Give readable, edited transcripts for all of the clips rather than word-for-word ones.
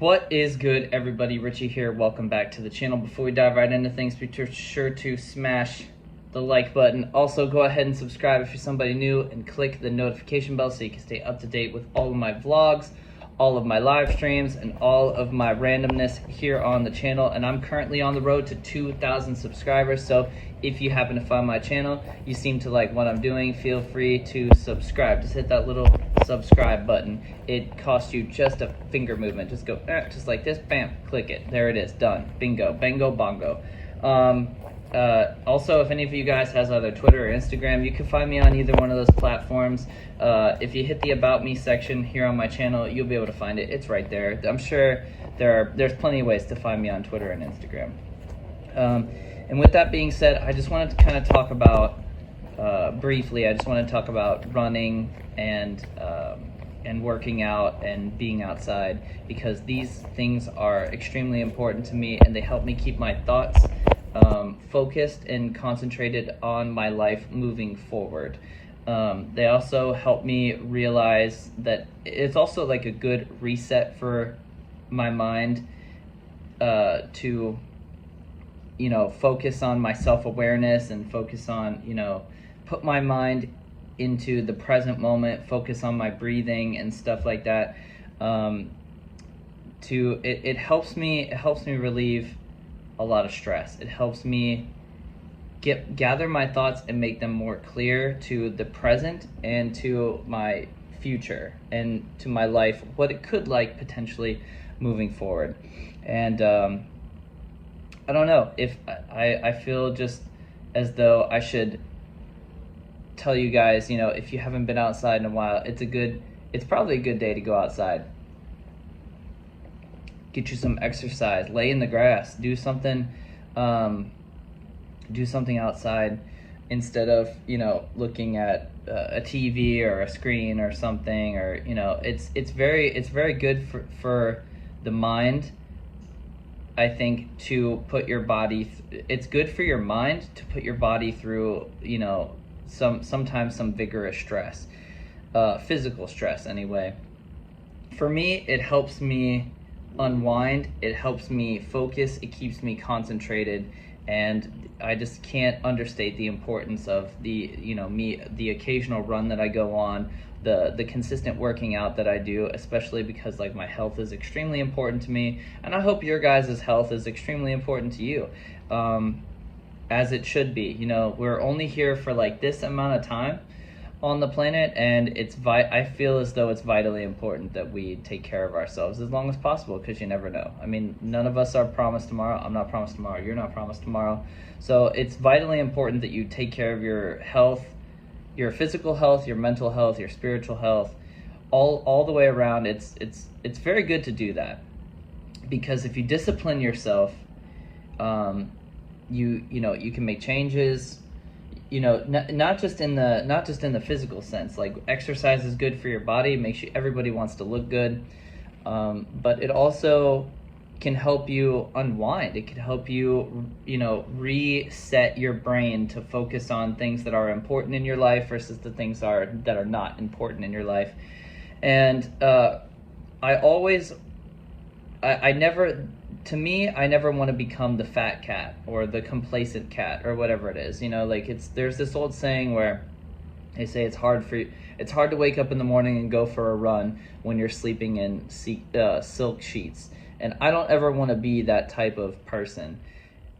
What is good, everybody? Richie here. Welcome back to the channel. Before we dive right into things, be sure to smash the like button. Also, go ahead and subscribe if you're somebody new and click the notification bell so you can stay up to date with all of my vlogs, all of my live streams, and all of my randomness here on the channel. And I'm currently on the road to 2,000 subscribers, so if you happen to find my channel, you seem to like what I'm doing, feel free to subscribe. Just hit that little subscribe button. It costs you just a finger movement. Just go just like this, bam, click it. There it is, done. Bingo, bango, bongo. Also, if any of you guys has either Twitter or Instagram, you can find me on either one of those platforms. If you hit the About Me section here on my channel, you'll be able to find it. It's right there. I'm sure there's plenty of ways to find me on Twitter and Instagram. And with that being said, I just wanted to kind of talk about, briefly, I just want to talk about running and working out and being outside, because these things are extremely important to me and they help me keep my thoughts focused and concentrated on my life moving forward. They also help me realize that it's also like a good reset for my mind to focus on my self-awareness and focus on, put my mind into the present moment, focus on my breathing and stuff like that. It helps me relieve a lot of stress. It helps me gather my thoughts and make them more clear to the present and to my future and to my life, what it could like potentially moving forward. And I don't know, if I feel just as though I should tell you guys, if you haven't been outside in a while, it's probably a good day to go outside. Get you some exercise, lay in the grass, do something outside instead of, looking at a TV or a screen or something, or, it's very good for the mind. I think to put your body, it's good for your mind to put your body through, sometimes some vigorous stress, physical stress anyway. For me, it helps me unwind, it helps me focus, it keeps me concentrated, and I just can't understate the importance of the occasional run that I go on, the consistent working out that I do, especially because like my health is extremely important to me, and I hope your guys' health is extremely important to you, as it should be. We're only here for like this amount of time on the planet, and I feel as though it's vitally important that we take care of ourselves as long as possible, because you never know. I mean, none of us are promised tomorrow. I'm not promised tomorrow. You're not promised tomorrow. So it's vitally important that you take care of your health, your physical health, your mental health, your spiritual health, all the way around. It's very good to do that, because if you discipline yourself, you can make changes. Not just in the physical sense. Like, exercise is good for your body, makes you, everybody wants to look good, but it also can help you unwind. It can help you, reset your brain to focus on things that are important in your life versus the things that are not important in your life. And to me, I never want to become the fat cat or the complacent cat or whatever it is. There's this old saying where they say it's hard to wake up in the morning and go for a run when you're sleeping in silk sheets. And I don't ever want to be that type of person.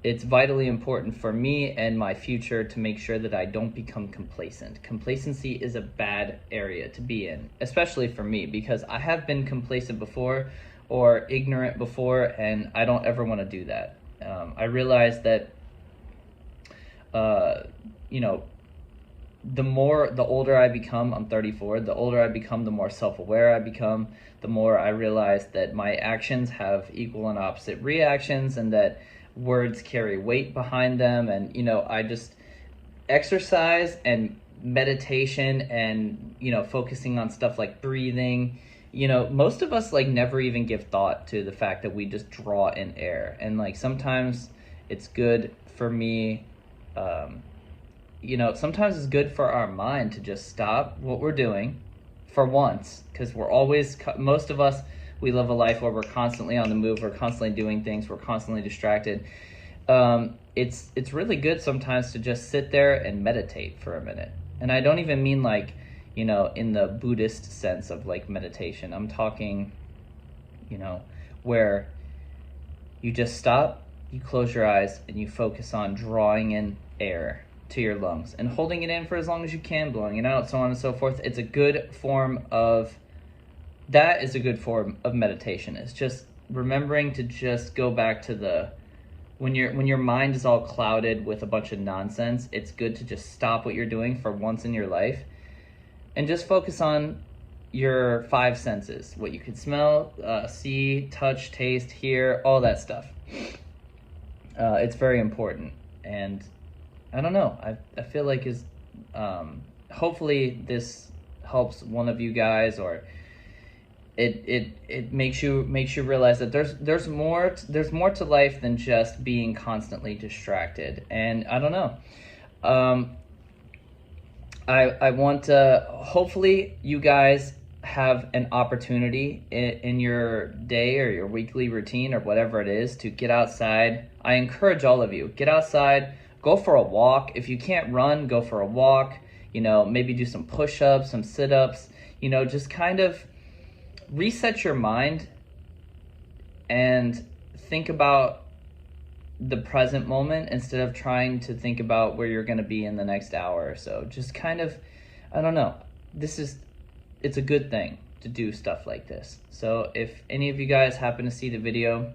It's vitally important for me and my future to make sure that I don't become complacent. Complacency is a bad area to be in, especially for me, because I have been complacent before or ignorant before, and I don't ever want to do that. I realize that, the older I become, I'm 34, the older I become, the more self-aware I become, the more I realize that my actions have equal and opposite reactions, and that words carry weight behind them. And, I just exercise and meditation and, focusing on stuff like breathing. Most of us like never even give thought to the fact that we just draw in air. And like, sometimes it's good for me, sometimes it's good for our mind to just stop what we're doing for once, because most of us we live a life where we're constantly on the move, we're constantly doing things, we're constantly distracted. It's really good sometimes to just sit there and meditate for a minute. And I don't even mean like, you know, in the Buddhist sense of like meditation. I'm talking, you know, where you just stop, you close your eyes, and you focus on drawing in air to your lungs and holding it in for as long as you can, blowing it out, so on and so forth. It's a good form of, that is a good form of meditation. It's just remembering to just go back to the, when your mind is all clouded with a bunch of nonsense, it's good to just stop what you're doing for once in your life and just focus on your five senses, what you can smell, see, touch, taste, hear, all that stuff. It's very important. And I don't know, I feel like is hopefully this helps one of you guys, or it makes you realize that there's more to life than just being constantly distracted. And I don't know, I want to, hopefully you guys have an opportunity in your day or your weekly routine or whatever it is to get outside. I encourage all of you, get outside, go for a walk. If you can't run, go for a walk, you know, maybe do some push-ups, some sit-ups, you know, just kind of reset your mind and think about the present moment instead of trying to think about where you're going to be in the next hour or so. Just kind of, I don't know, it's a good thing to do stuff like this. So if any of you guys happen to see the video,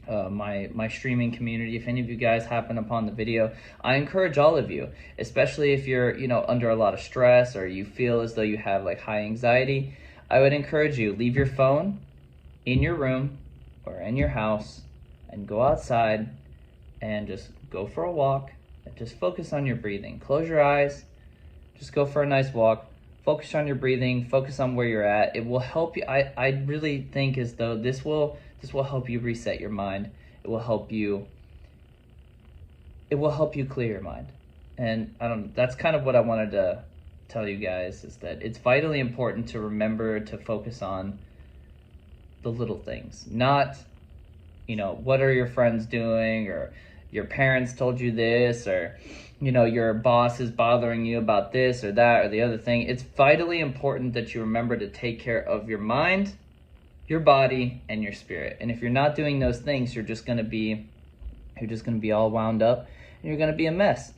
my streaming community, if any of you guys happen upon the video, I encourage all of you, especially if you're, you know, under a lot of stress or you feel as though you have like high anxiety, I would encourage you, leave your phone in your room or in your house and go outside and just go for a walk and just focus on your breathing. Close your eyes, just go for a nice walk. Focus on your breathing, focus on where you're at. It will help you. I really think as though this will help you reset your mind. It will help you clear your mind. And I don't know, that's kind of what I wanted to tell you guys, is that it's vitally important to remember to focus on the little things. Not, you know, what are your friends doing, or your parents told you this, or, you know, your boss is bothering you about this or that or the other thing. It's vitally important that you remember to take care of your mind, your body, and your spirit. And if you're not doing those things, you're just going to be all wound up and you're going to be a mess.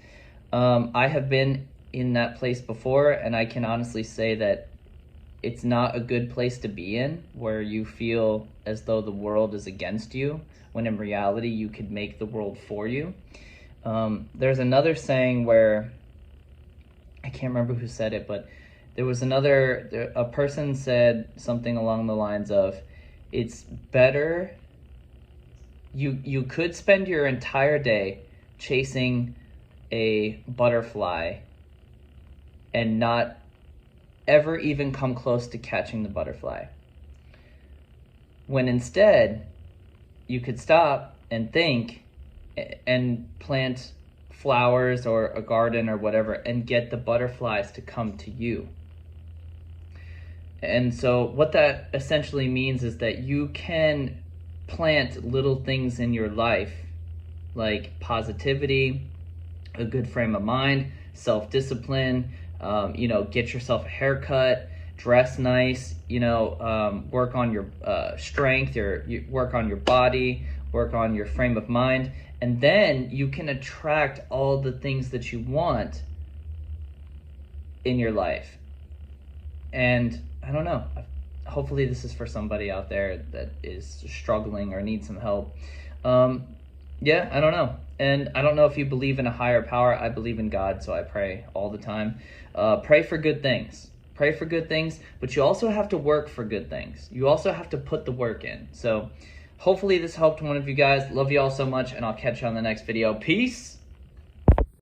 I have been in that place before, and I can honestly say that it's not a good place to be in, where you feel as though the world is against you, when in reality you could make the world for you. There's another saying where, I can't remember who said it, but there was a person said something along the lines of, it's better, you could spend your entire day chasing a butterfly and not ever even come close to catching the butterfly, when instead you could stop and think and plant flowers or a garden or whatever and get the butterflies to come to you. And so what that essentially means is that you can plant little things in your life, like positivity, a good frame of mind, self-discipline, get yourself a haircut, dress nice, work on your strength, work on your body, work on your frame of mind, and then you can attract all the things that you want in your life. And I don't know, hopefully this is for somebody out there that is struggling or needs some help. I don't know. And I don't know if you believe in a higher power. I believe in God, so I pray all the time. Pray for good things. Pray for good things, but you also have to work for good things. You also have to put the work in. So hopefully this helped one of you guys. Love you all so much, and I'll catch you on the next video. Peace.